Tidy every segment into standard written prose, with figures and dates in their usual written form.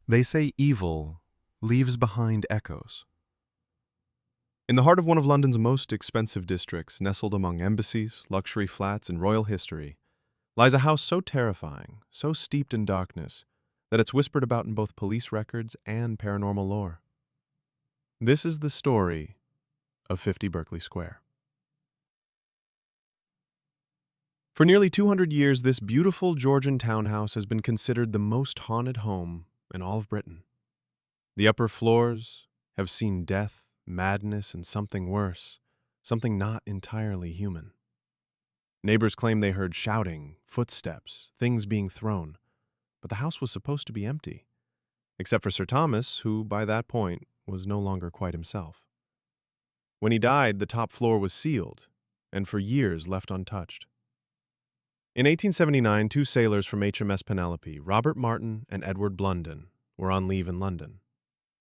They say evil leaves behind echoes. In the heart of one of London's most expensive districts, nestled among embassies, luxury flats, and royal history, lies a house so terrifying, so steeped in darkness, that it's whispered about in both police records and paranormal lore. This is the story of 50 Berkeley Square. For nearly 200 years, this beautiful Georgian townhouse has been considered the most haunted home in all of Britain. The upper floors have seen death, madness, and something worse, something not entirely human. Neighbors claim they heard shouting, footsteps, things being thrown, but the house was supposed to be empty, except for Sir Thomas, who, by that point, was no longer quite himself. When he died, the top floor was sealed, and for years left untouched. In 1879, two sailors from HMS Penelope, Robert Martin and Edward Blunden, were on leave in London.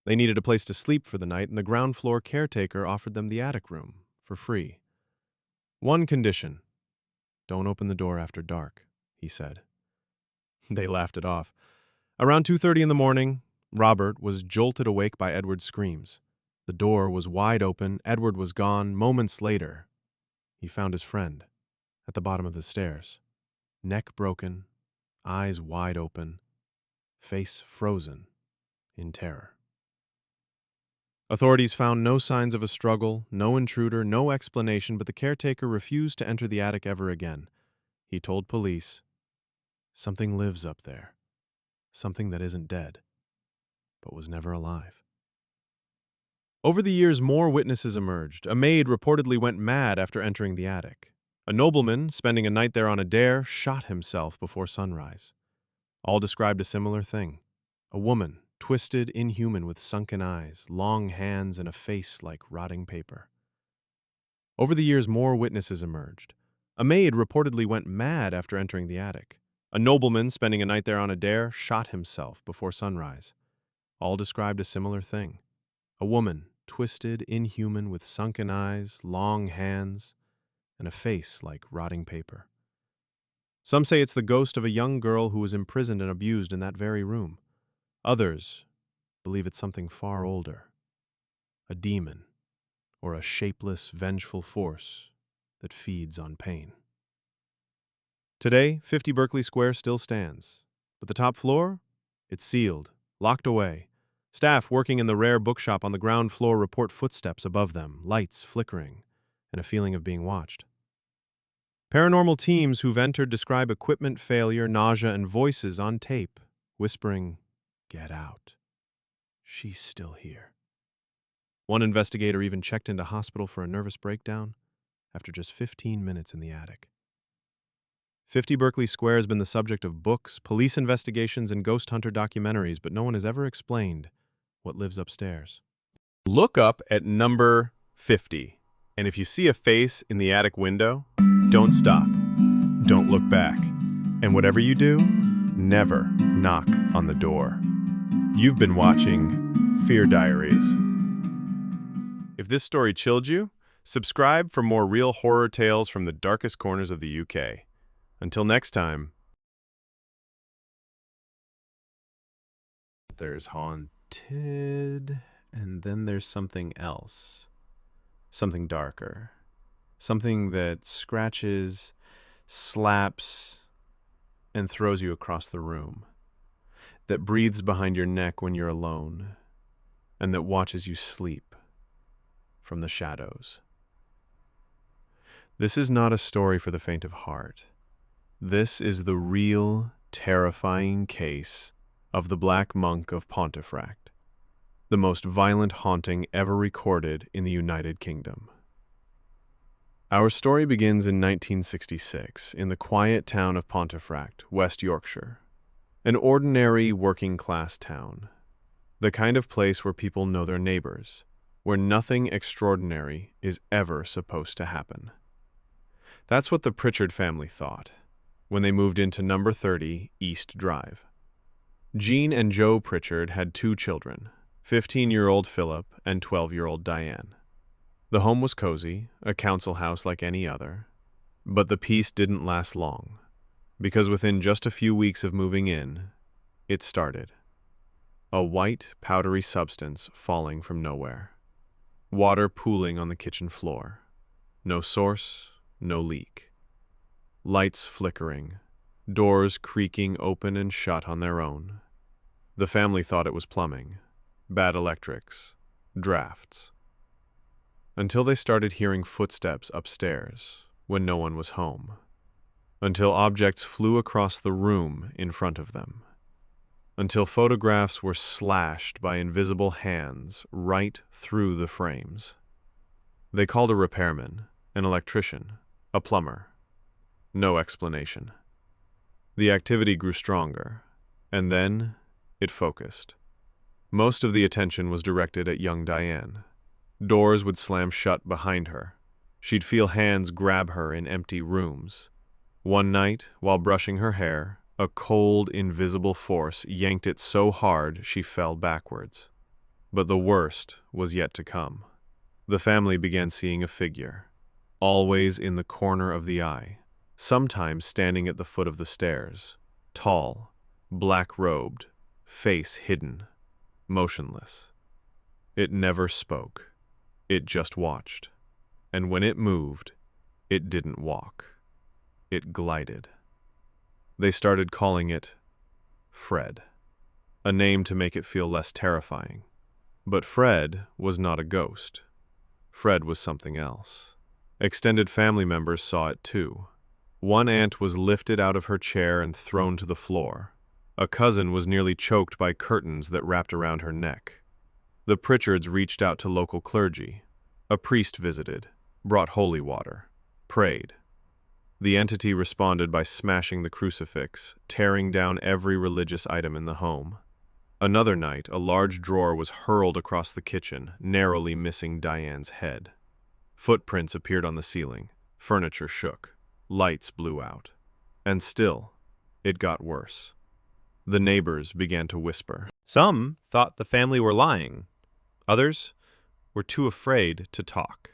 They needed a place to sleep for the night, and the ground floor caretaker offered them the attic room for free. One condition: don't open the door after dark, he said. They laughed it off. Around 2:30 in the morning, Robert was jolted awake by Edward's screams. The door was wide open, Edward was gone. Moments later, he found his friend at the bottom of the stairs, neck broken, eyes wide open, face frozen in terror. Authorities found no signs of a struggle, no intruder, no explanation, but the caretaker refused to enter the attic ever again. He told police, "Something lives up there, something that isn't dead, but was never alive." Over the years, more witnesses emerged. A maid reportedly went mad after entering the attic. A nobleman, spending a night there on a dare, shot himself before sunrise. All described a similar thing: a woman, twisted, inhuman, with sunken eyes, long hands, and a face like rotting paper. Over the years, more witnesses emerged. A maid reportedly went mad after entering the attic. A nobleman, spending a night there on a dare, shot himself before sunrise. All described a similar thing: a woman, twisted, inhuman, with sunken eyes, long hands, and a face like rotting paper. Some say it's the ghost of a young girl who was imprisoned and abused in that very room. Others believe it's something far older, a demon, or a shapeless, vengeful force that feeds on pain. Today, 50 Berkeley Square still stands, but the top floor? It's sealed, locked away. Staff working in the rare bookshop on the ground floor report footsteps above them, lights flickering, and a feeling of being watched. Paranormal teams who've entered describe equipment failure, nausea, and voices on tape, whispering, "Get out. She's still here." One investigator even checked into hospital for a nervous breakdown after just 15 minutes in the attic. 50 Berkeley Square has been the subject of books, police investigations, and ghost hunter documentaries, but no one has ever explained what lives upstairs. Look up at number 50, and if you see a face in the attic window, don't stop. Don't look back. And whatever you do, never knock on the door. You've been watching Fear Diaries. If this story chilled you, subscribe for more real horror tales from the darkest corners of the UK. Until next time. There's haunted, and then there's something else. Something darker. Something that scratches, slaps, and throws you across the room. That breathes behind your neck when you're alone, and that watches you sleep from the shadows. This is not a story for the faint of heart. This is the real, terrifying case of the Black Monk of Pontefract, the most violent haunting ever recorded in the United Kingdom. Our story begins in 1966 in the quiet town of Pontefract, West Yorkshire, an ordinary working-class town, the kind of place where people know their neighbors, where nothing extraordinary is ever supposed to happen. That's what the Pritchard family thought when they moved into number 30 East Drive. Jean and Joe Pritchard had two children, 15-year-old Philip and 12-year-old Diane. The home was cozy, a council house like any other, but the peace didn't last long, because within just a few weeks of moving in, it started. a white, powdery substance falling from nowhere. Water pooling on the kitchen floor. No source, no leak. Lights flickering, doors creaking open and shut on their own. The family thought it was plumbing, bad electrics, drafts. Until they started hearing footsteps upstairs when no one was home. Until objects flew across the room in front of them. Until photographs were slashed by invisible hands right through the frames. They called a repairman, an electrician, a plumber. No explanation. The activity grew stronger, and then it focused. Most of the attention was directed at young Diane. Doors would slam shut behind her. She'd feel hands grab her in empty rooms. One night, while brushing her hair, a cold, invisible force yanked it so hard she fell backwards. But the worst was yet to come. The family began seeing a figure, always in the corner of the eye, sometimes standing at the foot of the stairs, tall, black-robed, face hidden, motionless. It never spoke. It just watched. And when it moved, it didn't walk. It glided. They started calling it Fred, a name to make it feel less terrifying. But Fred was not a ghost. Fred was something else. Extended family members saw it too. One aunt was lifted out of her chair and thrown to the floor. A cousin was nearly choked by curtains that wrapped around her neck. The Pritchards reached out to local clergy. A priest visited, brought holy water, prayed. The entity responded by smashing the crucifix, tearing down every religious item in the home. Another night, a large drawer was hurled across the kitchen, narrowly missing Diane's head. Footprints appeared on the ceiling. Furniture shook. Lights blew out. And still, it got worse. The neighbors began to whisper. Some thought the family were lying. Others were too afraid to talk.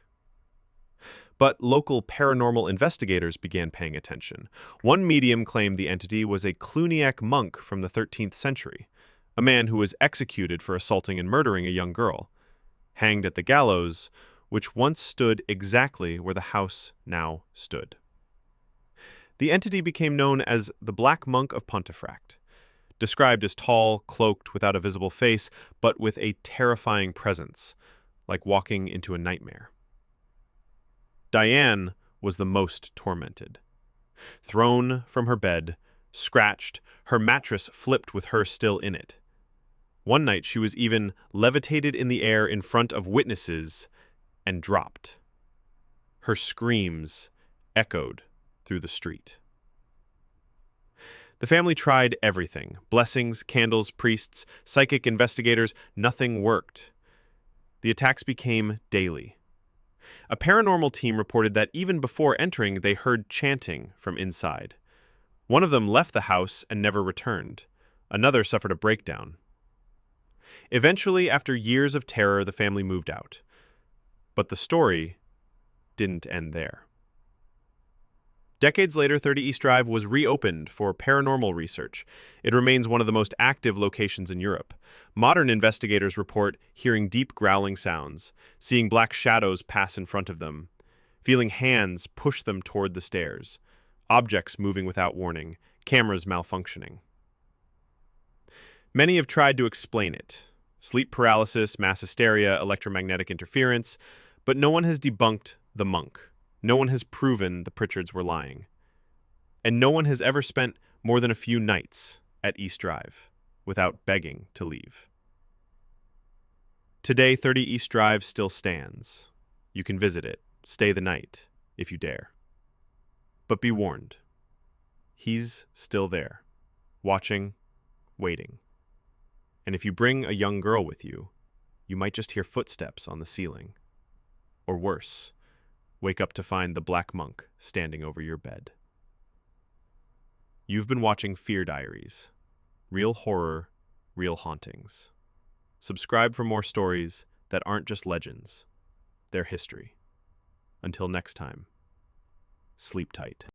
But local paranormal investigators began paying attention. One medium claimed the entity was a Cluniac monk from the 13th century, a man who was executed for assaulting and murdering a young girl, hanged at the gallows, which once stood exactly where the house now stood. The entity became known as the Black Monk of Pontefract, described as tall, cloaked, without a visible face, but with a terrifying presence, like walking into a nightmare. Diane was the most tormented. Thrown from her bed, scratched, her mattress flipped with her still in it. One night she was even levitated in the air in front of witnesses and dropped. Her screams echoed through the street. The family tried everything: blessings, candles, priests, psychic investigators. Nothing worked. The attacks became daily. A paranormal team reported that even before entering, they heard chanting from inside. One of them left the house and never returned. Another suffered a breakdown. Eventually, after years of terror, the family moved out. But the story didn't end there. Decades later, 30 East Drive was reopened for paranormal research. It remains one of the most active locations in Europe. Modern investigators report hearing deep growling sounds, seeing black shadows pass in front of them, feeling hands push them toward the stairs, objects moving without warning, cameras malfunctioning. Many have tried to explain it: sleep paralysis, mass hysteria, electromagnetic interference, but no one has debunked the monk. No one has proven the Pritchards were lying. And no one has ever spent more than a few nights at East Drive without begging to leave. Today, 30 East Drive still stands. You can visit it, stay the night, if you dare. But be warned, he's still there, watching, waiting. And if you bring a young girl with you, you might just hear footsteps on the ceiling. Or worse, wake up to find the Black Monk standing over your bed. You've been watching Fear Diaries. Real horror, real hauntings. Subscribe for more stories that aren't just legends. They're history. Until next time, sleep tight.